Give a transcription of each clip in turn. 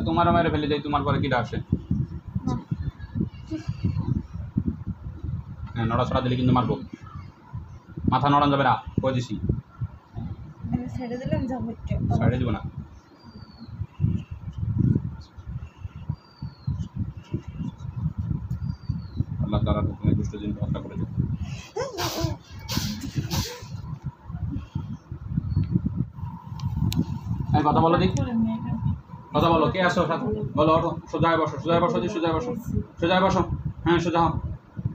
তোমারও মেরে ফেলে যাই, তোমার পরে কিটা আসে? হ্যাঁ, নড়াচড়া দিলে কিন্তু মারবো। মাথা নড়ান যাবে না, কয়ে দিছি। ছেড়ে দিব না। আল্লাহ তাআলা হুকুমে দুষ্ট জিন হত্যা করে দেয়। এই কথা বলো দেখি, কথা বলো। কে আসো সাথে? বলো ওঠো, সোজায় বসো, সোজায় বসো, সোজায় বসো, সোজায় বসো। হ্যাঁ, সোজা হও,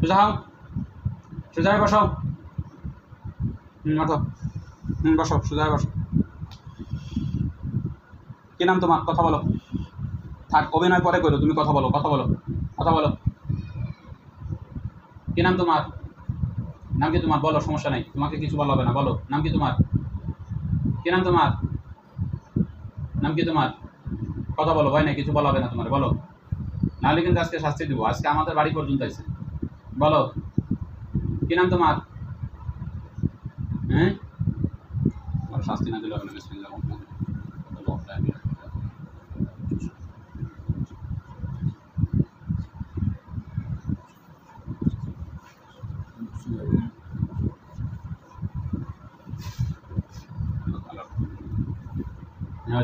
সোজা হও, সোজায় বসো। ওঠো, বসো, সোজায় বসো। কি নাম তোমার? কথা বলো। থাক, অভিনয় পরে করো, তুমি কথা বলো, কথা বলো, কথা বলো। কি নাম তোমার? নাম কি তোমার? বলো, সমস্যা নাই, তোমাকে কিছু বলা হবে না। বলো, নাম কি তোমার? কি নাম তোমার? নাম কি তোমার? কথা বলো, ভয় নাই, কিছু বলা হবে না তোমার। বলো, নাহলে কিন্তু আজকে শাস্তি দিব। আজকে আমাদের বাড়ি পর্যন্ত আছে। বলো, কি নাম তোমার? হ্যাঁ, শাস্তি না দিলে হবে না। বিসমিল্লাহ।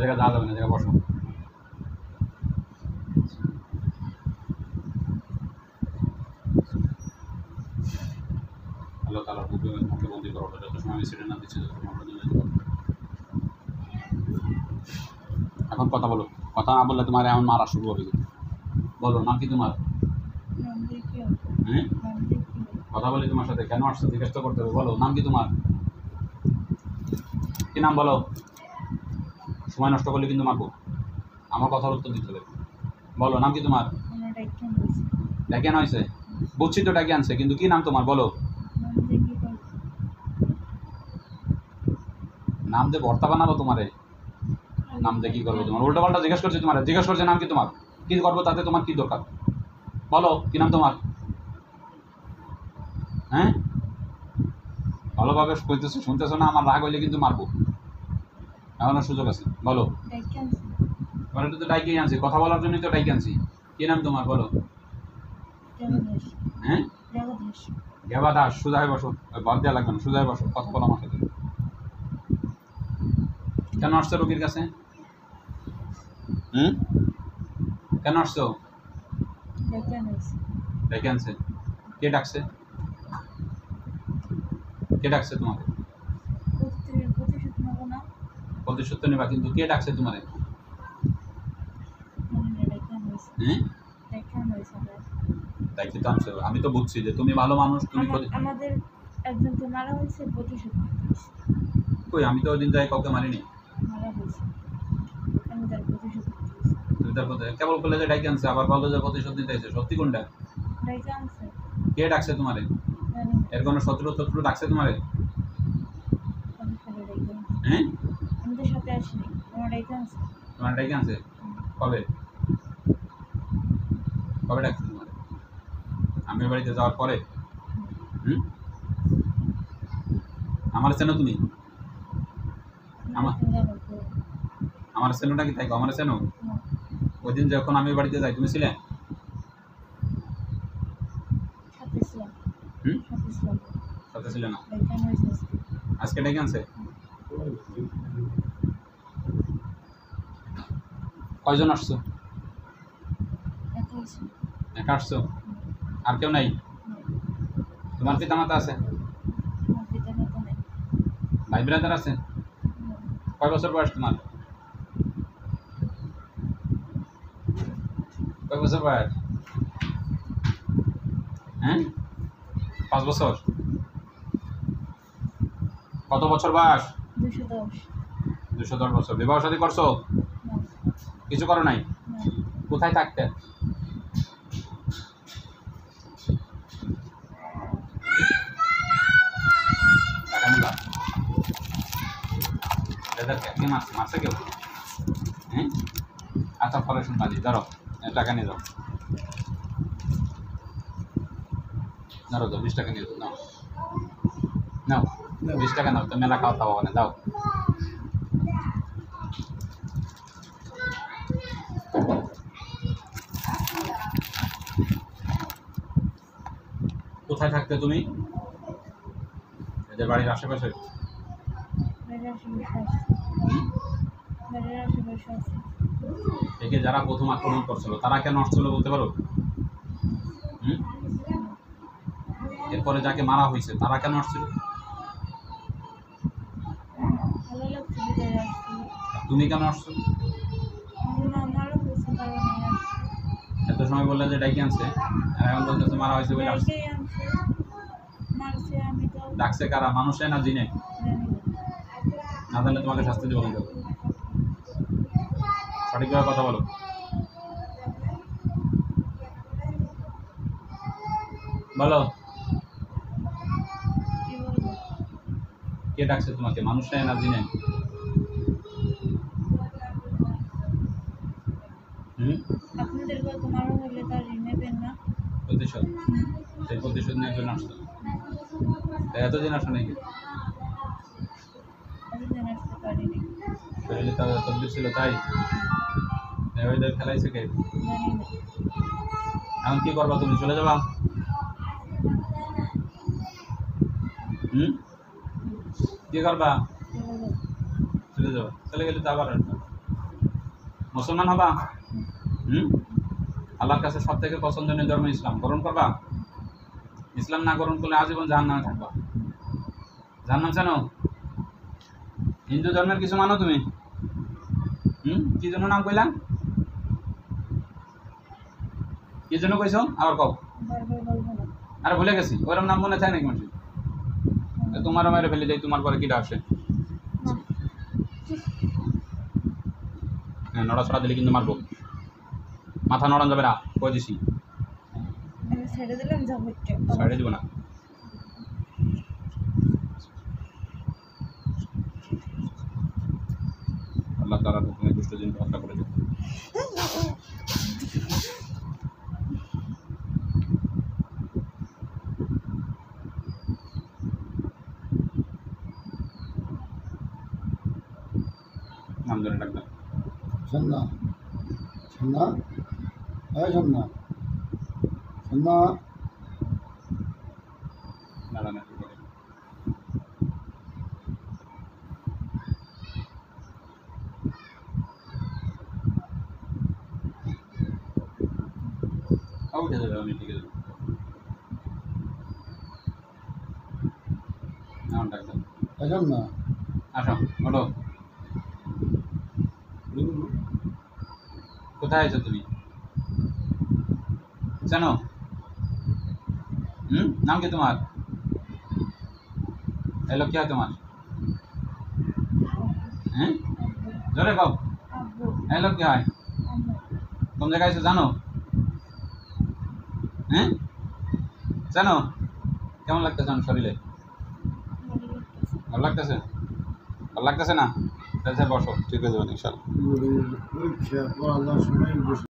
জায়গা যাওয়া যাবে না, জায়গা বসো। আল্লাহ তাআলার হুকুমে মুখে বন্দি করো, যত সময় আমি ছেড়ে না দিচ্ছি তত সময় আমরা যেতে পারবো। এখন কথা বলো, কথা না বললে তোমার এমন মারা শুরু হবে। বলো, নাম কি তোমার? হ্যাঁ, কথা বলি তোমার সাথে, কেন আসছো জিজ্ঞেস করতে হবে। বলো, নাম কি তোমার? কি নাম বলো? সময় নষ্ট করলে কিন্তু মারবো। আমার কথার উত্তর দিতে হবে। বলো, নাম কি তোমার? ডেকে আনা হয়েছে, বুঝছি তো, ডেকে আনছে, কিন্তু কি নাম তোমার? বলো। নাম দিয়ে ভর্তা বানাবো তোমারে? নাম দিয়ে কি করবো তোমার? উল্টো পাল্টা জিজ্ঞেস করছি তোমার, জিজ্ঞেস করছে নাম কি তোমার, কি করবো তাতে তোমার কি দরকার? বলো, কি নাম তোমার? হ্যাঁ, ভালোভাবে কইতেছো, শুনতেছো না? আমার রাগ হইলে কিন্তু মারবো, এমন সুযোগ আছে। বলো, এবার একটু তো ডাইকে আনছি, কথা বলার জন্যই তো ডাইকে আনছি। কি নাম তোমার? বলো। হ্যাঁ, গেবা দাস। সুজায় বসো, বাদ দেওয়া লাগবে না, সুজায় বসো, কথা বলো আমার সাথে। কেন আসছো রোগীর কাছে? কেন আসছো? ডেকে আনছে। কে ডাকছে? কে ডাকছে তোমাকে? প্রতিশোধ তো নেবা, কিন্তু কে ডাকছে তোমারে? দায়িত্ব তো আনছো। আমি তো বুঝছি যে তুমি ভালো মানুষ, তুমি আমাদের একজনকে মারা হয়েছে, প্রতিশোধ নিতে। কই, আমি তো ওই দিন যাই কাউকে মারিনি। মারা হয়েছে, আমি তার প্রতিশোধ নিতে। তুমি তার কেবল বলে যে ডাইকে আনছে, আবার বলো যে প্রতিশোধ নিতে এসে। সত্যি কোনটা? ডাইকে আনছে। কে ডাকছে তোমারে? এর কোনো শত্রু ডাকছে তোমারে? হ্যাঁ, আমাদের সাথে আসেনি, আমার ডাইকে আনছে। তোমার ডাইকে আনছে কবে? কবে ডাকছে তোমারে? আমি বাড়িতে যাওয়ার পরে? আমার চেনো তুমি? আমার চেনো নাকি? তাই আমার চেনো? ওই দিন যখন আমি বাড়িতে যাই তুমি ছিলে? সাথে ছিল না। আজকে ডেকে আনছে। কয়জন আসছো? একা আসছো? আর কেউ নাই? তোমার পিতা মাতা আছে? ভাই ব্রাদার আছে? কয় বছর বয়স তোমার? কয় বছর বয়স? হ্যাঁ, 5 বছর। কত বছর বয়স? 210 বছর। বিবাহ শাদী করছো? কিছু করো নাই? কোথায় থাকতে? মারছে কেউ? হ্যাঁ, আচ্ছা, পরে শুনবা দি। ধরো, টাকা নিয়ে যাও, ধরো, 20 টাকা নিয়ে যাও। নাও নাও, 20 টাকা নাও, তো মেলা খাওয়া দাওয়া না, দাও। কোথায় থাকতে তুমি? এদের বাড়ির আশেপাশে? বাড়ির আশেপাশে আছে। হুম? বাড়ির আশেপাশে আছে। একে যারা প্রথম আক্রমণ করছিল তারা কেন আসছিল বলতে পারো? হুম? এরপরে যাকে মারা হয়েছে তারা কেন আসছিল? ভালো লাগছে বিদায় আসছি। আর তুমি কেন আসছো? আমারও কিছু কারণে আসছি। এত সময় বললে যে ডাইকে আনছে, আর এখন বলতেছে মারা হয়েছে বলে আসছে। ডাইকেই আনছে। মারছে আমি তো ডাকছে কারা? মানুষে না জিনে? জানি না। না জানলে তোমাকে শাস্তি দেবো কিন্তু। সঠিকভাবে কথা বলো। বলো, কি বলবো? কে ডাকছে তোমাকে? মানুষে না জিনে? হুম? আপনাদের গল্প মারা হলে তার ঋণ নেবেন না? প্রতিশোধ। সেই প্রতিশোধ নেওয়ার জন্য আসতো। তাই এতদিন আসো নাকি? এতদিন আসতে পারিনি। শরীরে তাদের তদ্বির ছিল তাই? ওইদের খেলাইছে কে? জানি না। এখন কি করবা তুমি? চলে যাবা? হুম? কি করবা? চলে চলে যাবো। যাবা? চলে গেলে তো আবার আসবা। মুসলমান হবা? হুম? আল্লাহর কাছে সব থেকে পছন্দনীয় ধর্ম ইসলাম। গ্রহণ করবা? ইসলাম না গ্রহণ করলে আজীবন জাহান্নামে থাকবা। জাহান্নাম জানো? হিন্দু ধর্মের কিছু মানো তুমি? কি জন্য নাম কইলা? কি জন্য কইছো? আবার কও। বারবার বলবো না। আরে ভুলে গেছি। ওরম নাম মনে থাকে নাকি মানুষের? তোমারও মেরে ফেলে যাই, তোমার পরে কিটা আসে? হ্যাঁ, নড়াচড়া দিলে কিন্তু মারবো। মাথা নড়ান যাবে না, কই দিছি। আমি ছেড়ে দিলাম যাবো একটু। ছাড়িয়ে দিব না। আল্লাহ তাআলা তুমি দুষ্ট জিন হত্যা করে দিন। নাম ধরে ডাকবেন। সন্না সন্না এই সন্না সন্না নারায়ণ একটু করে। উঠে যাবে, আমি ঠিক আছে। নাম ডাকবেন। এই সন্না আসো, ওঠো। কোথায় আছো তুমি? জানো? নাম কি তোমার? এলো কি হয় তোমার? হ্যাঁ, জোরে কও। আব্বু। এলো কি হয়? আম্মু। কোন জায়গায় আছো জানো? হ্যাঁ, জানো? কেমন লাগতেছে আমার শরীরে? ভালো লাগতেছে। ভালো লাগতেছে? ভালো লাগতেছে না? তাহলে বসো, ঠিক হয়ে যাবে ইনশাআল্লাহ। পরীক্ষা পড়ানোর সময়